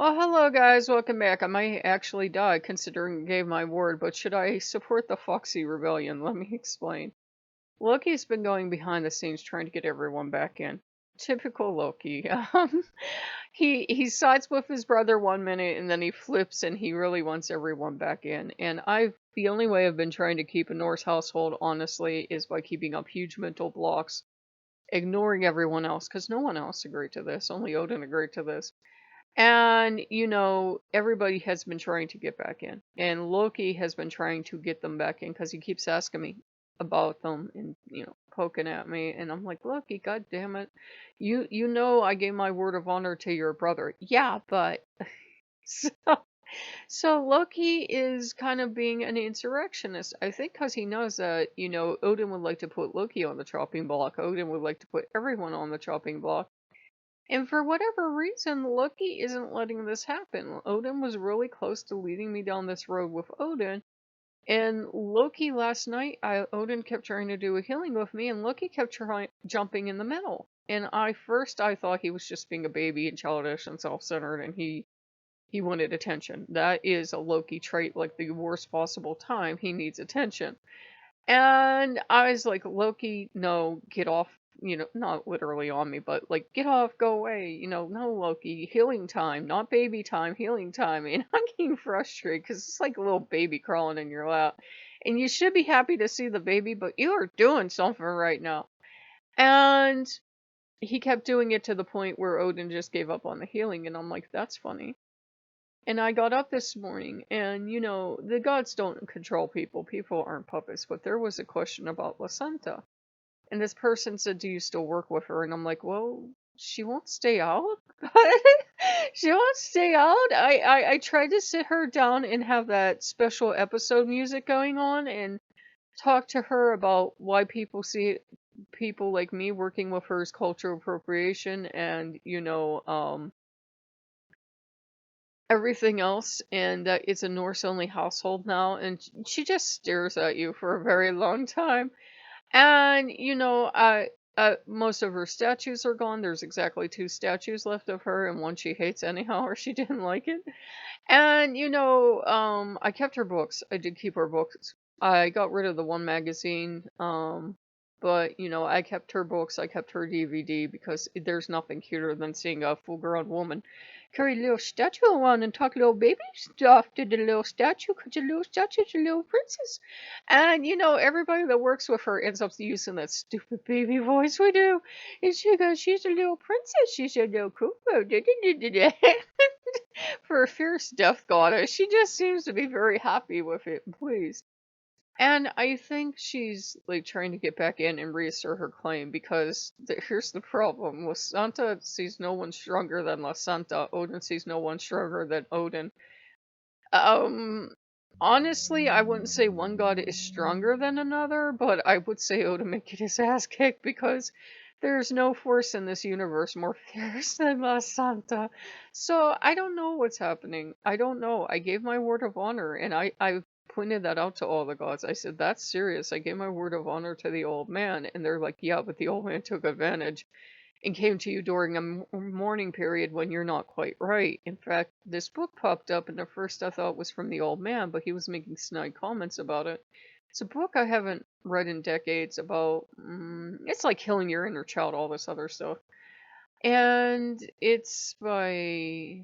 Well, hello guys, welcome back. I might actually die considering I gave my word, but should I support the Foxy Rebellion? Let me explain. Loki's been going behind the scenes trying to get everyone back in. Typical Loki. He sides with his brother one minute and then he flips and he really wants everyone back in. And the only way I've been trying to keep a Norse household honestly is by keeping up huge mental blocks, ignoring everyone else, because no one else agreed to this. Only Odin agreed to this. And, everybody has been trying to get back in. And Loki has been trying to get them back in because he keeps asking me about them and, poking at me. And I'm like, Loki, god damn it. You know I gave my word of honor to your brother. Yeah, but so, so Loki is kind of being an insurrectionist. I think because he knows that, Odin would like to put Loki on the chopping block. Odin would like to put everyone on the chopping block. And for whatever reason, Loki isn't letting this happen. Odin was really close to leading me down this road with Odin. And Loki last night, Odin kept trying to do a healing with me, and Loki kept jumping in the middle. And I thought he was just being a baby and childish and self-centered, and he wanted attention. That is a Loki trait, like the worst possible time. He needs attention. And I was like, Loki, no, get off, not literally on me, but like, get off, go away, no, Loki, healing time, not baby time, healing time. And I'm getting frustrated because it's like a little baby crawling in your lap. And you should be happy to see the baby, but you are doing something right now. And he kept doing it to the point where Odin just gave up on the healing. And I'm like, that's funny. And I got up this morning, and the gods don't control people. People aren't puppets. But there was a question about Lasanta. And this person said, do you still work with her? And I'm like, well, she won't stay out. She won't stay out. I tried to sit her down and have that special episode music going on and talk to her about why people see people like me working with her as cultural appropriation and, everything else, and that it's a Norse only household now, and she just stares at you for a very long time. And most of her statues are gone. There's exactly 2 statues left of her, and one she hates anyhow, or she didn't like it. And I kept her books. I did keep her books. I got rid of the one magazine, but I kept her books. I kept her DVD because there's nothing cuter than seeing a full-grown woman carry a little statue around and talk little baby stuff to the little statue, because the little statue's a little princess. And everybody that works with her ends up using that stupid baby voice we do. And she goes, she's a little princess, she's a little cuckoo. For a fierce death goddess, she just seems to be very happy with it and pleased. And I think she's like trying to get back in and reassert her claim because here's the problem. La Santa sees no one stronger than La Santa. Odin sees no one stronger than Odin. Um, Honestly, I wouldn't say one god is stronger than another, but I would say Odin may get his ass kicked because there's no force in this universe more fierce than La Santa. So I don't know what's happening. I don't know. I gave my word of honor, and I pointed that out to all the gods. I said, that's serious. I gave my word of honor to the old man. And they're like, yeah, but the old man took advantage and came to you during a mourning period when you're not quite right. In fact, this book popped up, and at first I thought it was from the old man, but he was making snide comments about it. It's a book I haven't read in decades about, it's like killing your inner child, all this other stuff. And it's by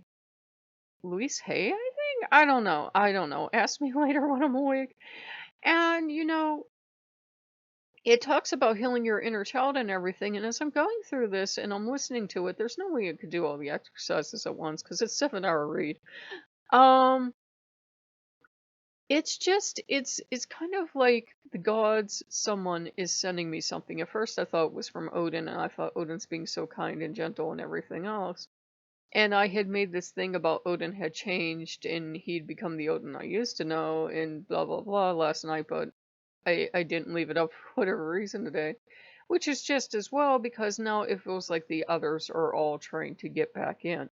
Louise Hay, I think? I don't know. I don't know. Ask me later when I'm awake. And, it talks about healing your inner child and everything. And as I'm going through this and I'm listening to it, there's no way I could do all the exercises at once because it's 7-hour read. Um, it's kind of like the gods, someone is sending me something. At first I thought it was from Odin, and I thought Odin's being so kind and gentle and everything else. And I had made this thing about Odin had changed and he'd become the Odin I used to know and blah blah blah last night, but I didn't leave it up for whatever reason today. Which is just as well because now it feels like the others are all trying to get back in.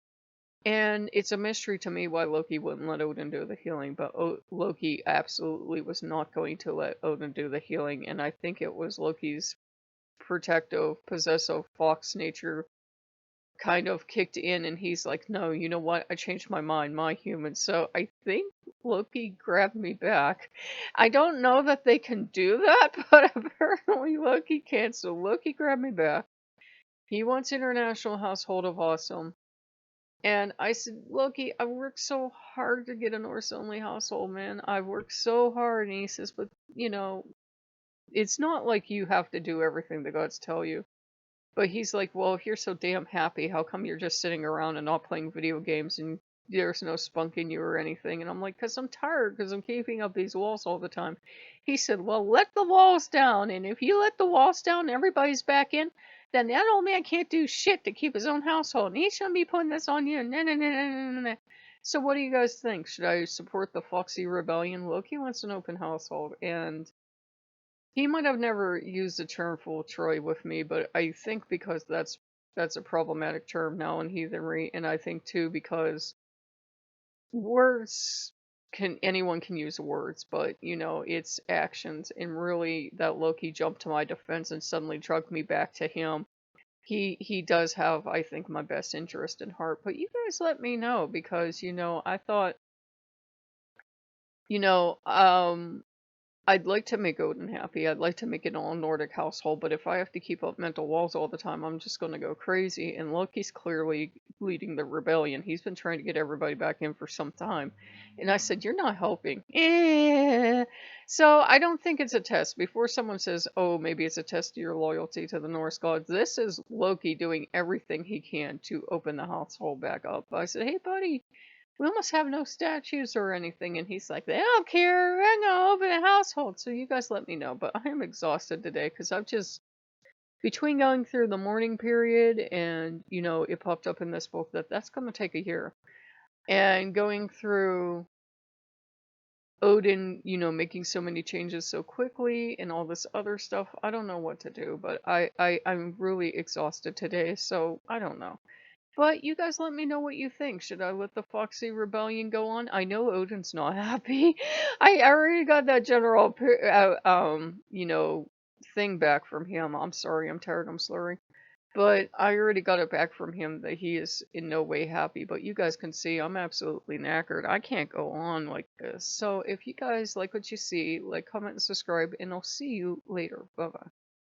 And it's a mystery to me why Loki wouldn't let Odin do the healing, but Loki absolutely was not going to let Odin do the healing, and I think it was Loki's protective, possessive fox nature kind of kicked in, and he's like, no, you know what? I changed my mind, my human. So I think Loki grabbed me back. I don't know that they can do that, but apparently Loki can. So Loki grabbed me back. He wants International Household of Awesome. And I said, Loki, I worked so hard to get a Norse only household, man. I've worked so hard. And he says, but, it's not like you have to do everything the gods tell you. But he's like, well, if you're so damn happy, how come you're just sitting around and not playing video games and there's no spunk in you or anything? And I'm like, because I'm tired, because I'm keeping up these walls all the time. He said, well, let the walls down. And if you let the walls down, everybody's back in, then that old man can't do shit to keep his own household. And he shouldn't be putting this on you. Nah, nah, nah, nah, nah, nah. So what do you guys think? Should I support the Foxy Rebellion? Loki wants an open household. And he might have never used the term full Troy with me, but I think because that's a problematic term now in heathenry, and I think too because words anyone can use words, but it's actions, and really that Loki jumped to my defense and suddenly drugged me back to him. He does have, I think, my best interest in heart, but you guys let me know because I thought you know I'd like to make Odin happy. I'd like to make an all-Nordic household, but if I have to keep up mental walls all the time, I'm just going to go crazy. And Loki's clearly leading the rebellion. He's been trying to get everybody back in for some time. And I said, you're not helping. So I don't think it's a test. Before someone says, oh, maybe it's a test of your loyalty to the Norse gods, this is Loki doing everything he can to open the household back up. I said, hey, buddy, we almost have no statues or anything. And he's like, they don't care. I'm going to open a household. So you guys let me know. But I am exhausted today because I've just, between going through the mourning period and, it popped up in this book that's going to take a year. And going through Odin, making so many changes so quickly and all this other stuff, I don't know what to do. But I'm really exhausted today. So I don't know. But you guys let me know what you think. Should I let the Foxy Rebellion go on? I know Odin's not happy. I already got that general, thing back from him. I'm sorry, I'm tired, I'm slurring. But I already got it back from him that he is in no way happy. But you guys can see I'm absolutely knackered. I can't go on like this. So if you guys like what you see, like, comment, and subscribe, and I'll see you later. Bye-bye.